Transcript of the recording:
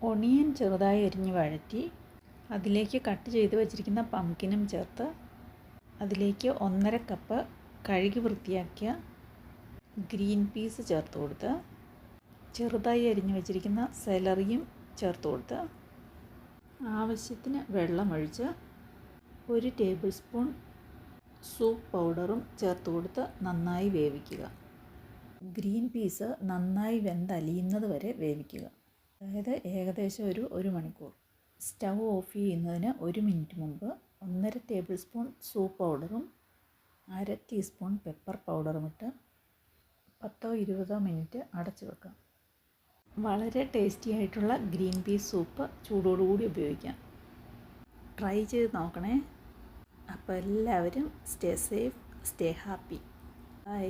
Onion ചെറുതായി അരിഞ്ഞ് വഴറ്റി അതിലേക്ക് കട്ട് ചെയ്ത് വെച്ചിരിക്കുന്ന പംകിനും ചേർത്ത് അതിലേക്ക് 1.5 കപ്പ് കഴുകി വൃത്തിയാക്കിയ ഗ്രീൻ പീസ് ചേർത്ത് കൊടുത്ത് ചെറുതായി അരിഞ്ഞ് വെച്ചിരിക്കുന്ന സെലറിയും ചേർത്ത് കൊടുത്ത് ആവശ്യത്തിന് വെള്ളമൊഴിച്ച് 1 ടേബിൾ സ്പൂൺ സൂപ്പ് പൗഡറും ചേർത്ത് കൊടുത്ത് നന്നായി വേവിക്കുക. ഗ്രീൻ പീസ് നന്നായി വെന്തലിയുന്നത് വരെ വേവിക്കുക. അതായത് ഏകദേശം ഒരു മണിക്കൂർ. സ്റ്റൗ ഓഫ് ചെയ്യുന്നതിന് 1 മിനിറ്റ് മുമ്പ് 1.5 ടേബിൾ സ്പൂൺ സൂപ്പ് പൗഡറും 1/2 ടീസ്പൂൺ പെപ്പർ പൗഡറും ഇട്ട് 10-20 മിനിറ്റ് അടച്ചു വെക്കാം. വളരെ ടേസ്റ്റി ആയിട്ടുള്ള ഗ്രീൻ പീസ് സൂപ്പ് ചൂടോടുകൂടി ഉപയോഗിക്കാം. ട്രൈ ചെയ്ത് നോക്കണേ. അപ്പോൾ എല്ലാവരും stay safe, stay happy. By.